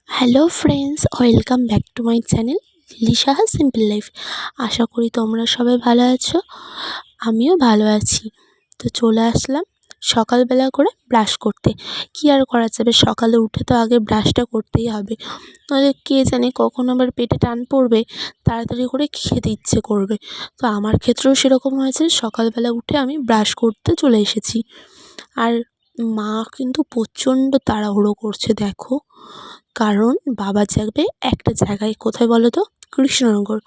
Hello friends, welcome back to my channel Lily Saha simple life. আশা করি তোমরা সবাই ভালো আছো, আমিও ভালো আছি। তো চলে আসলাম সকালবেলা করে ব্রাশ করতে। কী আর করা যাবে, সকালে উঠে তো আগে ব্রাশটা করতেই হবে, নাহলে কে জানে কখন আবার পেটে টান পড়বে, তাড়াতাড়ি করে খেতে ইচ্ছে করবে। তো আমার ক্ষেত্রেও সেরকম হয়েছে, সকালবেলা উঠে আমি ব্রাশ করতে চলে এসেছি। আর মা কিন্তু প্রচণ্ড তাড়াহুড়ো করছে দেখো, কারণ বাবা যাবে একটা জায়গায়, কোথায় বলো তো? কৃষ্ণনগর।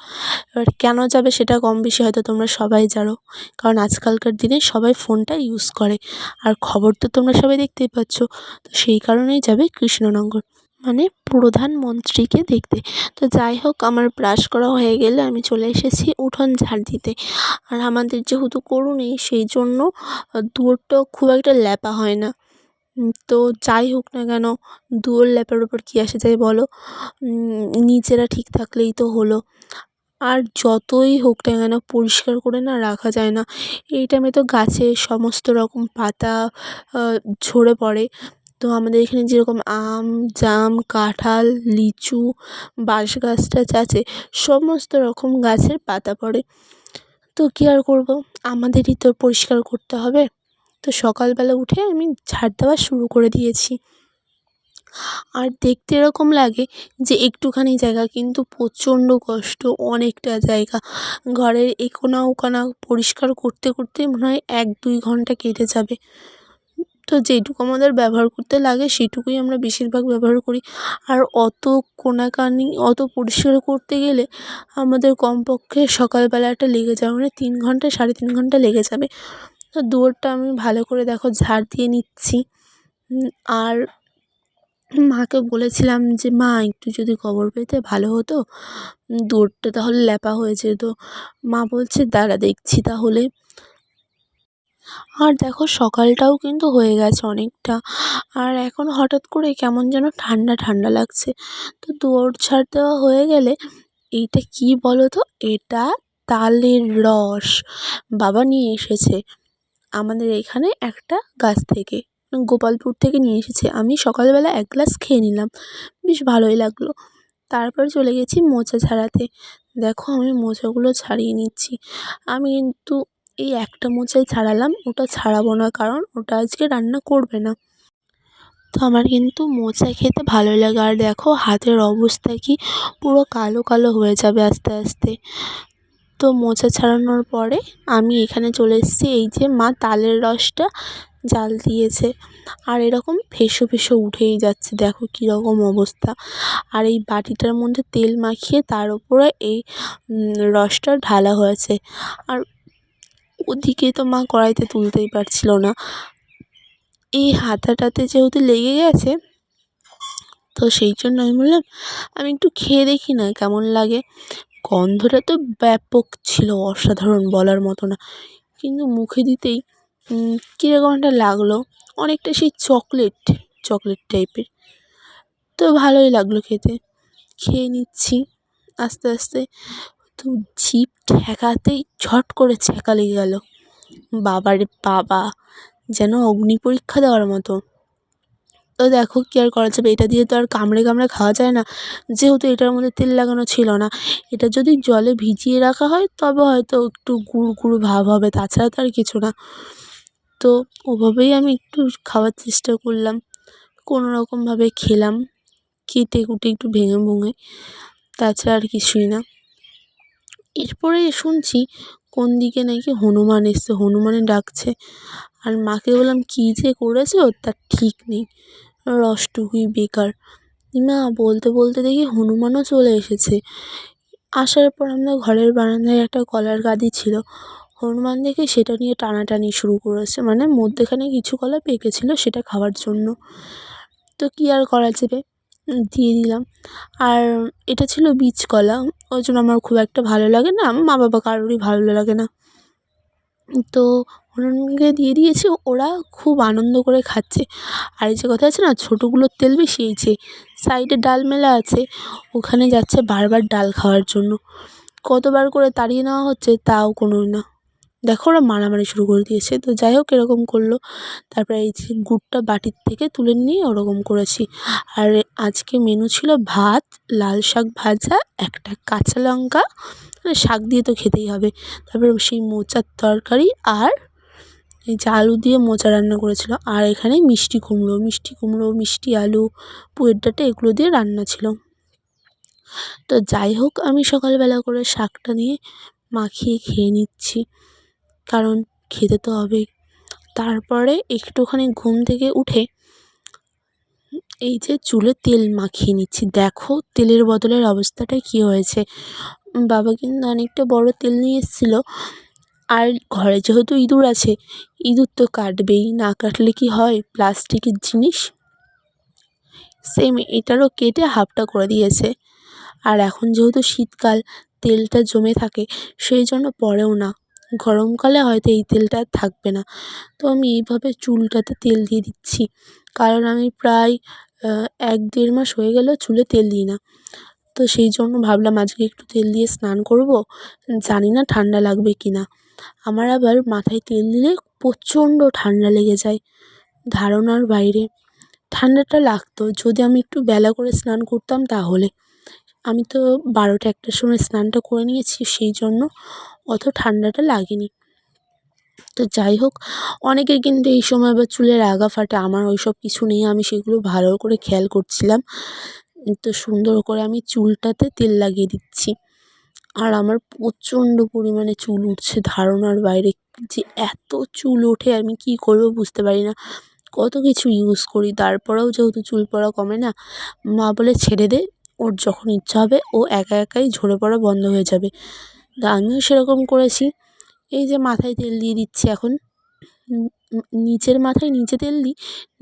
এবার কেন যাবে সেটা কম বেশি হয়তো তোমরা সবাই জানো, কারণ আজকালকার দিনে সবাই ফোনটা ইউজ করে, আর খবর তো তোমরা সবাই দেখতেই পাচ্ছ। তো সেই কারণেই যাবে কৃষ্ণনগর, মানে প্রধানমন্ত্রীকে দেখতে। তো যাই হোক, আমার ব্রাশ করা হয়ে গেলে আমি চলে এসেছি উঠোন ঝাড় দিতে। আর আমাদের যেহেতু গরু নেই, সেই জন্য দুয়ারটাও খুব একটা ল্যাপা হয় না। তো যাই হোক না কেন, দুয়ার ল্যাপার ওপর কী আসে যায় বলো? নিজেরা ঠিক থাকলেই তো হলো। আর যতই হোক না কেন পরিষ্কার করে না রাখা যায় না। এই টাইমে তো গাছে সমস্ত রকম পাতা ঝরে পড়ে। তো আমাদের এখানে যেরকম আম, জাম, কাঁঠাল, লিচু, বাঁশ গাছ টাছ আছে, সমস্ত রকম গাছের পাতা পড়ে। তো কী আর করব, আমাদেরই তো পরিষ্কার করতে হবে। তো সকালবেলা উঠে আমি ঝাড় দেওয়া শুরু করে দিয়েছি। আর দেখতে এরকম লাগে যে একটুখানি জায়গা, কিন্তু প্রচণ্ড কষ্ট, অনেকটা জায়গা। ঘরের এ কোণা ও কোণা পরিষ্কার করতে করতেই মনে হয় 1-2 ঘন্টা কেটে যাবে। তো যেইটুকু আমাদের ব্যবহার করতে লাগে সেইটুকুই আমরা বেশিরভাগ ব্যবহার করি। আর অত কোণাকানি অত পরিষ্কার করতে গেলে আমাদের কমপক্ষে সকালবেলাটা লেগে যাবে, মানে 3 ঘন্টা 3.5 ঘন্টা লেগে যাবে। তো দুয়ারটা আমি ভালো করে দেখো ঝাড় দিয়ে নিচ্ছি। আর মাকে বলেছিলাম যে, মা একটু যদি খবর পেতে ভালো হতো, দুয়ারটা তাহলে ল্যাপা হয়ে যেত। মা বলছে দাঁড়া দেখছি তাহলে। আর দেখো সকালটাও কিন্তু হয়ে গেছে অনেকটা, আর এখন হঠাৎ করে কেমন যেন ঠান্ডা ঠান্ডা লাগছে। তো দুয়ার ঝাড় দেওয়া হয়ে গেলে, এইটা কী বলো তো? এটা তালের রস বাবা নিয়ে এসেছে আমাদের এখানে একটা গাছ থেকে, গোপালপুর থেকে নিয়ে এসেছে। আমি সকালবেলা 1 গ্লাস খেয়ে নিলাম, বেশ ভালোই লাগলো। তারপর চলে গেছি মোচা ছাড়াতে। দেখো আমি মোচাগুলো ছাড়িয়ে নিচ্ছি। আমি কিন্তু এই একটা মোচাই ছাড়ালাম, ওটা ছাড়াবো না, কারণ ওটা আজকে রান্না করবে না। তো আমার কিন্তু মোচা খেতে ভালো লাগে। আর দেখো হাতের অবস্থা কি, পুরো কালো কালো হয়ে যাবে আস্তে আস্তে। তো মোচা ছাড়ানোর পরে আমি এখানে চলে এসেছি, এই যে মা তালের রসটা জাল দিয়েছে, আর এরকম ফেঁসো ফেঁসো উঠেই যাচ্ছে, দেখো কীরকম অবস্থা। আর এই বাটিটার মধ্যে তেল মাখিয়ে তার উপরে এই রসটা ঢালা হয়েছে। আর ওদিকে তো মা কড়াইতে তুলতেই পারছিল না, এই হাতাটাতে যেহেতু লেগে গেছে, তো সেই জন্য আমি বললাম আমি একটু খেয়ে দেখি না কেমন লাগে। গন্ধটা তো ব্যাপক ছিল, অসাধারণ, বলার মতো না। কিন্তু মুখে দিতেই কীরকম একটা লাগলো, অনেকটা সেই চকলেট চকলেট টাইপের। তো ভালোই লাগলো খেতে। খেয়ে নিচ্ছি আস্তে আস্তে। তো জিভ ঠেকাতেই ঝট করে ছ্যাঁকা লেগে গেল। বাবারে বাবা, যেন অগ্নি পরীক্ষা দেওয়ার মতো। তো দেখো কী আর করা যাবে, এটা দিয়ে তো আর কামড়ে কামড়ে খাওয়া যায় না, যেহেতু এটার মধ্যে তেল লাগানো ছিল না। এটা যদি জলে ভিজিয়ে রাখা হয় তবে হয়তো একটু গুড় গুড় ভাব হবে, তাছাড়া তো আর কিছু না। তো ওভাবেই আমি একটু খাওয়ার চেষ্টা করলাম, কোনো রকমভাবে খেলাম, কেটে কুটে একটু ভেঙে ভুঙে, তাছাড়া আর কিছুই না। এরপরে শুনছি কোন দিকে নাকি হনুমান এসছে, হনুমানে ডাকছে। আর মাকে বললাম কী যে করেছো তার ঠিক নেই, রসটুকুই বেকার। মা বলতে বলতে দেখি হনুমানও চলে এসেছে। আসার পর আমাদের ঘরের বারান্দায় একটা কলার গাদি ছিল, হনুমান দেখে সেটা নিয়ে টানাটানি শুরু করেছে, মানে মধ্যেখানে কিছু কলা পেকেছিল সেটা খাওয়ার জন্য। তো কী আর করা যাবে, দিয়ে দিলাম। আর এটা ছিল বীজ কলা, ওই জন্য আমার খুব একটা ভালো লাগে না, মা বাবা কারোরই ভালো লাগে না। তো হনুমানকে দিয়ে দিয়েছি, ওরা খুব আনন্দ করে খাচ্ছে। আর এই যে কথা আছে না, ছোটোগুলোর তেল বেশি, এই যে সাইডে ডাল মেলা আছে, ওখানে যাচ্ছে বারবার ডাল খাওয়ার জন্য। কতবার করে তাড়িয়ে নেওয়া হচ্ছে তাও কোনো না, দেখো ওরা মারামারি শুরু করে দিয়েছে। তো যাই হোক এরকম করলো। তারপরে এই যে গুড়টা বাটির থেকে তুলে নিয়ে ওরকম করেছি। আর আজকে মেনু ছিল ভাত, লাল শাক ভাজা, একটা কাঁচা লঙ্কা, মানে শাক দিয়ে তো খেতেই হবে। তারপরে সেই মোচার তরকারি আর এই যে আলু দিয়ে মোচা রান্না করেছিল। আর এখানে মিষ্টি কুমড়ো, মিষ্টি আলু, পুয়ের ডাঁটা এগুলো দিয়ে রান্না ছিল। তো যাই হোক আমি সকালবেলা করে শাকটা দিয়ে মাখিয়ে খেয়ে নিচ্ছি, কারণ খেতে তো হবেই। তারপরে একটুখানি ঘুম থেকে উঠে এই যে চুলে তেল মাখিয়ে নিচ্ছি। দেখো তেলের বদলের অবস্থাটা কী হয়েছে। বাবা কিন্তু অনেকটা বড় তেল নিয়ে এসেছিলো। আর ঘরে যেহেতু ইঁদুর আছে, ইঁদুর তো কাটবেই, না কাটলে কি হয়, প্লাস্টিকের জিনিস। সেম এটারও কেটে হাফটা করে দিয়েছে। আর এখন যেহেতু শীতকাল, তেলটা জমে থাকে, সেই জন্য পড়েও না। গরমকালে হয়তো এই তেলটা আর থাকবে না। তো আমি এইভাবে চুলটাতে তেল দিয়ে দিচ্ছি, কারণ আমি প্রায় 1-1.5 মাস হয়ে গেল চুলে তেল দিই না। তো সেই জন্য ভাবলাম আজকে একটু তেল দিয়ে স্নান করব, জানি না ঠান্ডা লাগবে কি না। আমার আবার মাথায় তেল দিলে প্রচণ্ড ঠান্ডা লেগে যায়, ধারণার বাইরে। ঠান্ডাটা লাগতো যদি আমি একটু বেলা করে স্নান করতাম তাহলে। আমি তো 12টা-1টার সময় স্নানটা করে নিয়েছি, সেই জন্য অত ঠান্ডাটা লাগেনি। তো যাই হোক, অনেকের কিন্তু এই সময় আবার চুলের আগা ফাটে, আমার ওইসব কিছু নেই। আমি সেগুলো ভালো করে খেয়াল করছিলাম। তো সুন্দর করে আমি চুলটাতে তেল লাগিয়ে দিচ্ছি। আর আমার প্রচণ্ড পরিমাণে চুল উঠছে, ধারণার বাইরে। যে এত চুল ওঠে আমি কী করব বুঝতে পারি না। কত কিছু ইউজ করি, তারপরেও যেহেতু চুল পড়া কমে না, মা বলে ছেড়ে দে, ওর যখন ইচ্ছা হবে ও একা একাই ঝরে পড়া বন্ধ হয়ে যাবে। তা আমিও সেরকম করেছি। এই যে মাথায় তেল দিয়ে দিচ্ছি এখন। নিচের মাথায় নিচে তেল দিই,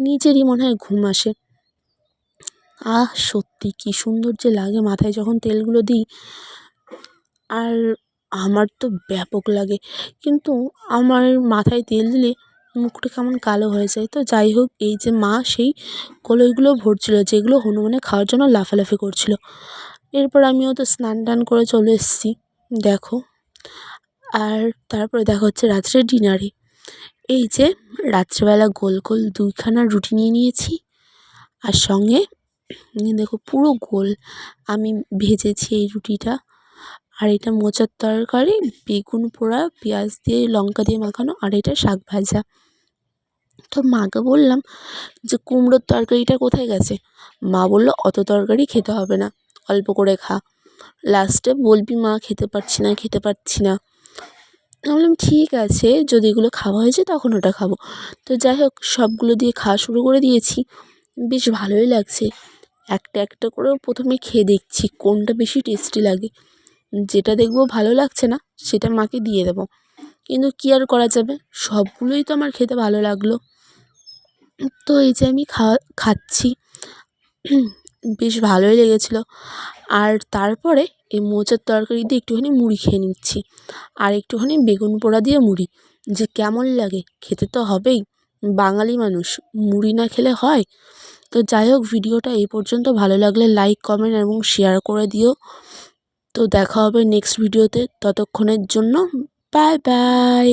নিচেরই মনে হয় ঘুম আসে। সত্যি কী সুন্দর যে লাগে মাথায় যখন তেলগুলো দিই। আর আমার তো ব্যাপক লাগে, কিন্তু আমার মাথায় তেল দিলে মুখটা কেমন কালো হয়ে যায়। তো যাই হোক, এই যে মা সেই কলইগুলো ভরছিল, যেগুলো হনুমানে খাওয়ার জন্য লাফালাফি করছিল। এরপর আমিও তো স্নান টান করে চলে এসেছি, দেখো। আর তারপরে দেখা হচ্ছে রাত্রের ডিনারে। এই যে রাত্রেবেলা গোল গোল 2খানা রুটি নিয়ে নিয়েছি, আর সঙ্গে দেখো পুরো গোল আমি ভেজেছি এই রুটিটা। আর এটা মোচার তরকারি, বেগুন পোড়া, পেঁয়াজ দিয়ে লঙ্কা দিয়ে মাখানো, আর এটা শাক ভাজা। তো মাকে বললাম যে কুমড়োর তরকারিটা কোথায় গেছে। মা বলল অত তরকারি খেতে হবে না, অল্প করে খা, লাস্টে বলবি মা খেতে পারছি না খেতে পারছি না। আমি বললাম ঠিক আছে, যদি এগুলো খাওয়া হয়েছে তখন ওটা খাবো। তো যাই হোক সবগুলো দিয়ে খাওয়া শুরু করে দিয়েছি। বেশ ভালোই লাগছে। একটা একটা করেও প্রথমে খেয়ে দেখছি কোনটা বেশি টেস্টি লাগে। যেটা দেখবো ভালো লাগছে না সেটা মাকে দিয়ে দেবো, কিন্তু কী আর করা যাবে, সবগুলোই তো আমার খেতে ভালো লাগলো। তো এই যে আমি খাচ্ছি, বেশ ভালোই লেগেছিলো। আর তারপরে এই মোচার তরকারি দিয়ে একটুখানি মুড়ি খেয়ে নিচ্ছি, আর একটুখানি বেগুন পোড়া দিয়ে মুড়ি। যে কেমন লাগে, খেতে তো হবেই, বাঙালি মানুষ, মুড়ি না খেলে হয়। তো যাই হোক, ভিডিওটা এই পর্যন্ত। ভালো লাগলে লাইক, কমেন্ট এবং শেয়ার করে দিও। তো দেখা হবে নেক্সট ভিডিওতে, ততক্ষণের জন্য বাই বাই।